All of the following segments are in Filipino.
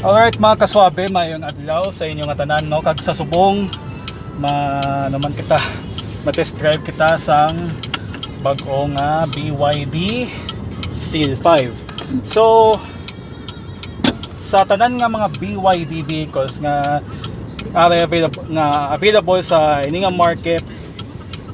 Alright mga kaswabe, mayong adlaw sa inyong tanan, no? Kag sa subong naman kita ma-test drive kita sang bag-ong BYD Seal 5. So sa tanan nga mga BYD vehicles nga available sa ini nga market,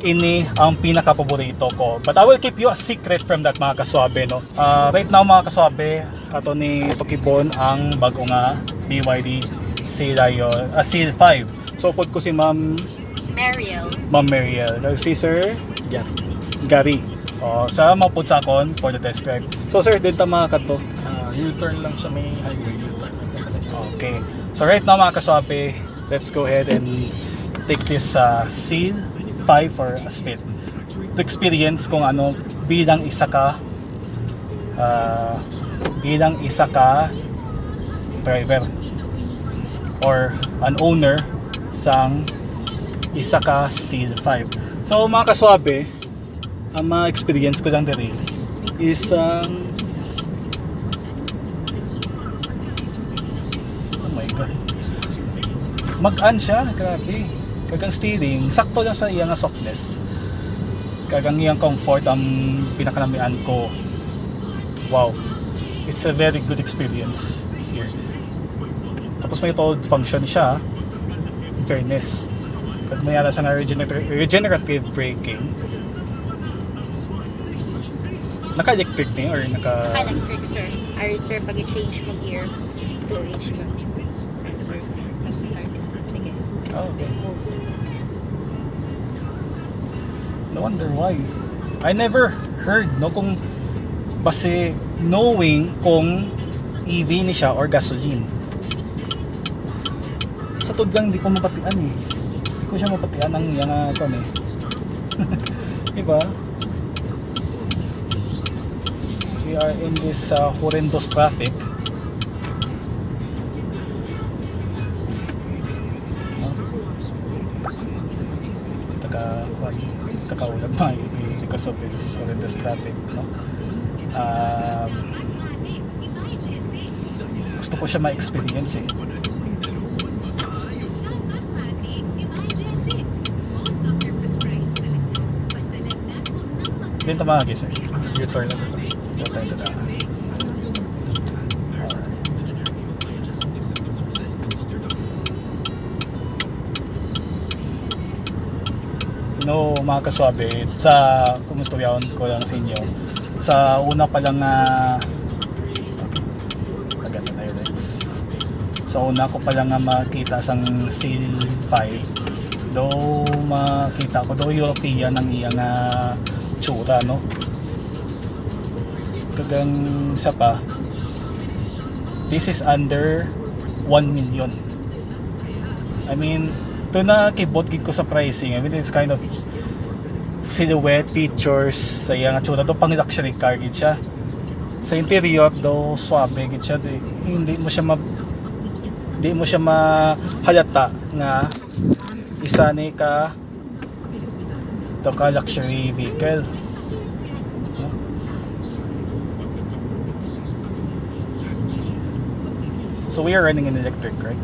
ini ang pinaka-paborito ko. But I will keep you a secret from that mga kaswabe, no? Right now mga kaswabe, ato ni Tukibon ang bago nga BYD Seal 5. So pod ko si Ma'am Meryl. Si Sir Gary. Sa mapod sa akon for the test drive. So sir, din ta mga kato. U-turn lang sa may highway. U-turn. Okay. So right now mga kaswabe, let's go ahead and take this Seal 5 for a spin to experience kung ano bilang isa ka driver or an owner sang isa ka Seal 5. So mga kaswabe, ang mga experience ko lang diri is oh my god, mag-an siya, grabe. Kagang steering, sakto lang sa iyang softness. Kagang iyang comfort ang pinakanamian ko. Wow. It's a very good experience here. Tapos may toll function siya. In fairness. Kag may ala sa regenerative braking. Naka-electric ni or Naka-electric, sir. Ari, sir, pag i-change mo gear to H mo. Sir, mag-start ka, sir. Sige. Oh, okay. Move, sir. No wonder why. I never heard, no, kung base knowing kung EV ni siya or gasoline. Sa tudlang di ko mapatian eh. Di ko siya mapatian ang iyang kon eh. Diba? We are in this horrendous traffic. Kakaulag pa because of this horrendous traffic, no? Gusto ko siya ma-experience eh. Din tamagi sir. U-turn lang ito. U-turn to that. No, mga kaswabe, sa kumusturyawan ko lang sa inyo, sa una pa lang sa una ko pa lang makita sang Seal 5, though makita ko though European ang iyang tsura, no? Kagang isa pa, this is under 1 million. I mean, ito na kibot ko sa pricing. I mean, it's kind of silhouette features sa iyang tsura. Ito pang luxury car gid siya. Sa interior do swabe gid siya. Hindi mo siya mahalata nga isa ni ka luxury vehicle. So we are running an electric, right?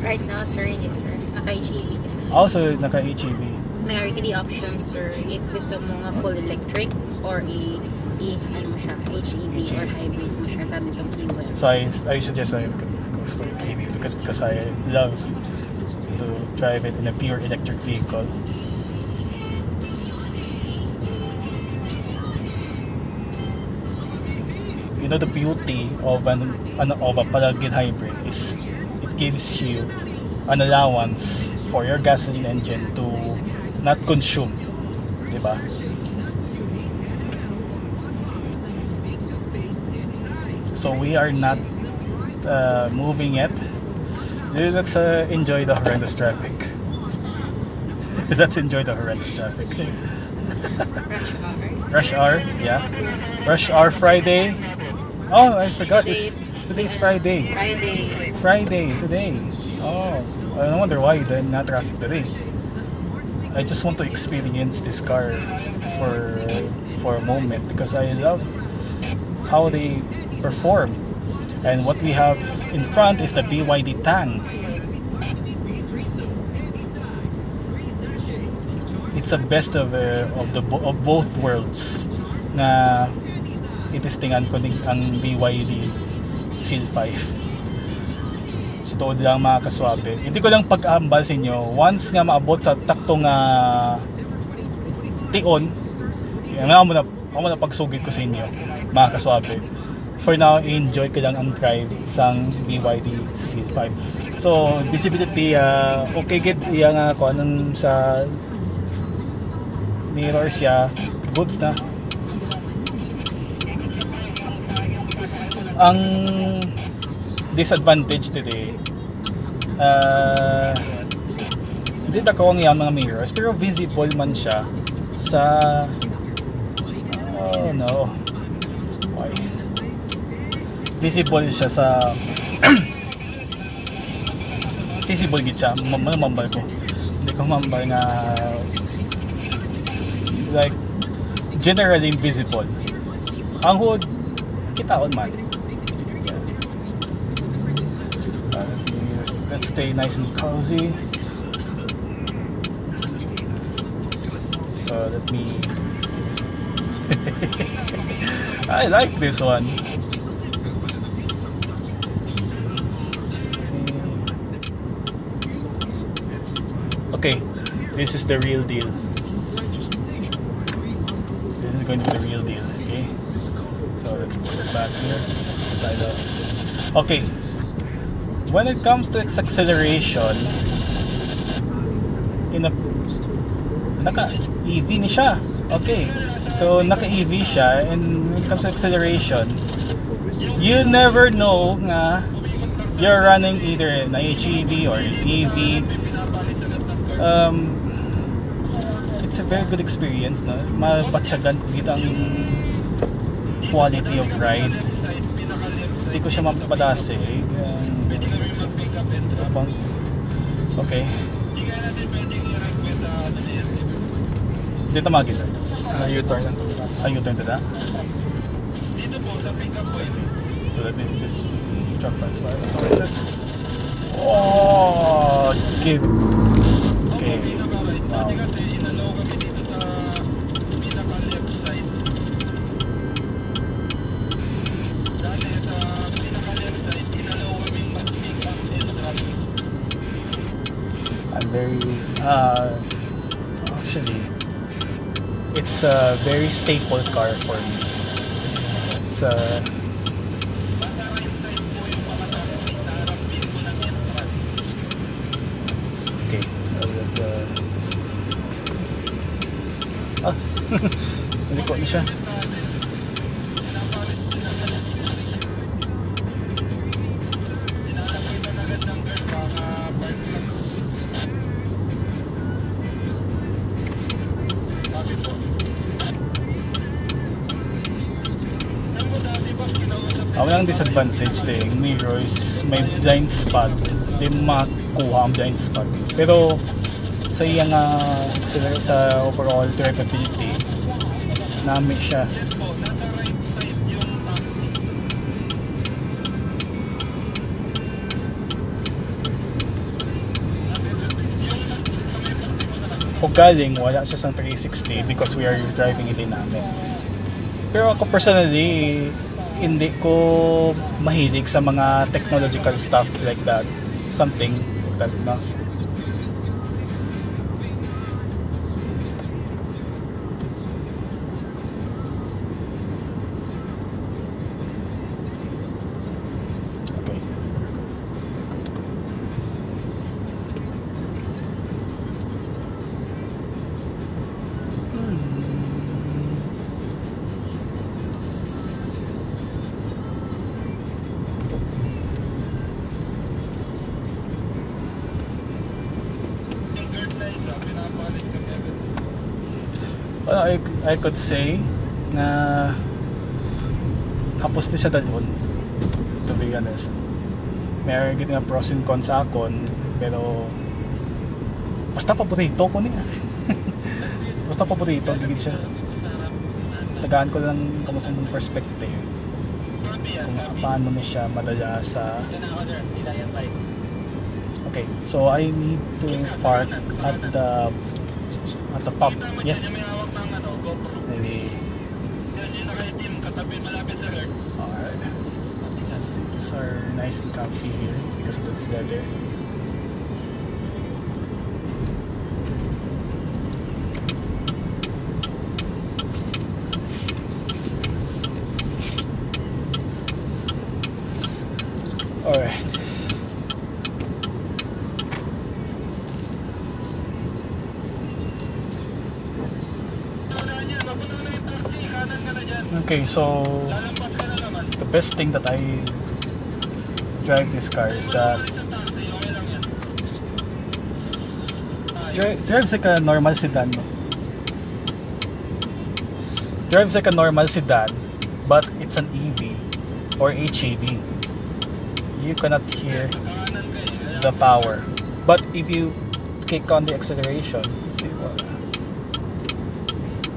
Right now, sir, yes, sir. Naka-HEV ka. Also, naka-HEV. May the option, sir, if gusto mo nga full electric or ano mo siya, HEV or hybrid mo siya gamit ang fuel. So I suggest I go for EV because I love to drive it in a pure electric vehicle. You know, the beauty of a plug-in hybrid is it gives you an allowance for your gasoline engine to not consume, diba? So we are not moving yet. Let's enjoy the horrendous traffic. Let's enjoy the horrendous traffic. Rush hour, yeah. Rush hour Friday. Oh, I forgot. Today's Friday. Friday today. Oh, I wonder why then not traffic today. I just want to experience this car for a moment because I love how they perform. And what we have in front is the BYD Tang. It's a best of both worlds na itistingan ko din ang BYD Seal 5. So tuod lang mga Ka-Swabe. Hindi ko lang pag-aambal sa inyo. Once nga maabot sa taktong tion, ako muna pagsugid ko sa inyo mga Ka-Swabe. For now, enjoy ko lang ang drive sang BYD Seal 5. So visibility, okay gid iya nga ko anong sa mirror siya, goods na. Ang disadvantage today, hindi na ko ang mga mirrors, pero visible man siya sa why? Visible siya sa visible gid siya, mambal ko. Hindi ko mambal nga like generally invisible. Ang hood kitaon man. Let's stay nice and cozy. So let me I like this one. Okay, this is the real deal. This is going to be the real deal, okay? So let's put it back here. Side of this. Okay. When it comes to its acceleration, naka-EV ni siya. Okay. So naka-EV siya, and when it comes to acceleration, you never know nga you're running either an HEV or an EV. It's a very good experience, no? Mabatyagan ko kita ang quality of ride. Hindi ko siya mapadase. Okay. Dito magi, sir. U-turn lang. U-turn to that. So let me just drop that spot. Okay, let's. Oh, give. Okay. Wow. I'm very actually it's a very staple car for me. It's okay. Naliko na siya. Ang disadvantage din, mirrors, may blind spot, di makuha ang blind spot. Pero sa iyang sa overall drivability, nami siya. Kung galing, wala siya sa 360 because we are driving in dynamic. Pero ako personally, hindi ko mahilig sa mga technological stuff like that. Something like that, no? Okay. Well, I could say na tapos na siya dalon, to be honest. May gid nga pros and cons sa akon, pero basta paborito ko niya. Basta paborito gid siya. Tagaan ko lang kamusta mong perspective. kung paano na siya madala sa... Okay, so I need to park at the pub. Yes. Maybe. Alright. The seats are nice and comfy here because of its leather. Alright. Okay, so the best thing that I drive this car is that it drives like a normal sedan. No? Drives like a normal sedan, but it's an EV or HEV. You cannot hear the power, but if you kick on the acceleration,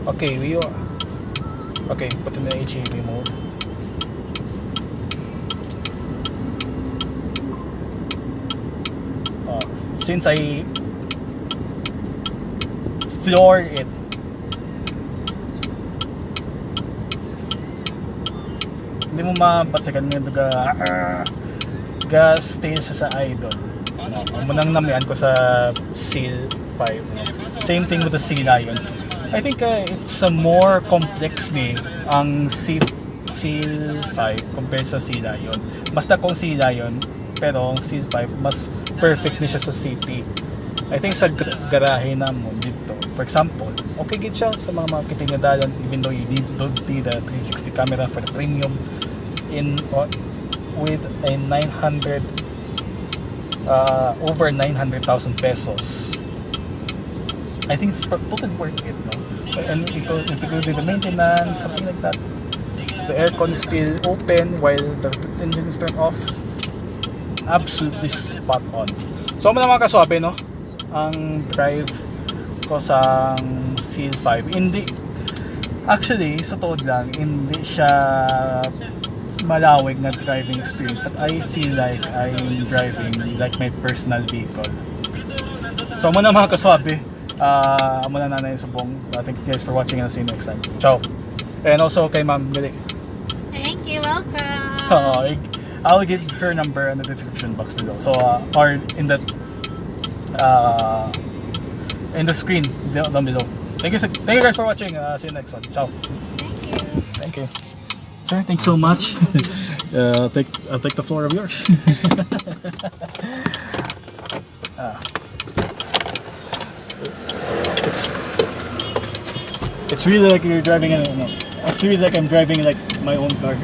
okay, put in the HEV mode. Since I floor it, hindi mo mabatsagan nga stay siya sa idol. Munang namian ko sa Seal 5. Same thing with the Sea Lion. I think it's a more complex ni ang Seal 5 compared sa Sea Lion. Basta kung Sea Lion, pero ang Seal 5 mas perfect ni siya sa city. I think sa garahe na mo dito, for example, okay gid siya sa mga marketing na dalan, even though you don't need a 360 camera for the premium with a 900 over 900,000 pesos. I think it's totally worth it, no? And you go to the maintenance, something like that. The aircon is still open while the engine is turned off. Absolutely spot on. So mga Ka-Swabe, no? Ang drive ko sa Seal 5. Actually, sa totoo lang, hindi siya malawig na driving experience, but I feel like I'm driving like my personal vehicle. So muna mga Ka-Swabe, muna nanay subong. Thank you guys for watching and I'll see you next time. Ciao. And also kay Ma'am Gali. Thank you, welcome. I'll give her number in the description box below. So or in the screen down below. Thank you guys for watching. See you next one. Ciao. Thank you. Sir, thanks so much. I'll take the floor of yours. It's really like you're driving it's really like I'm driving like my own car.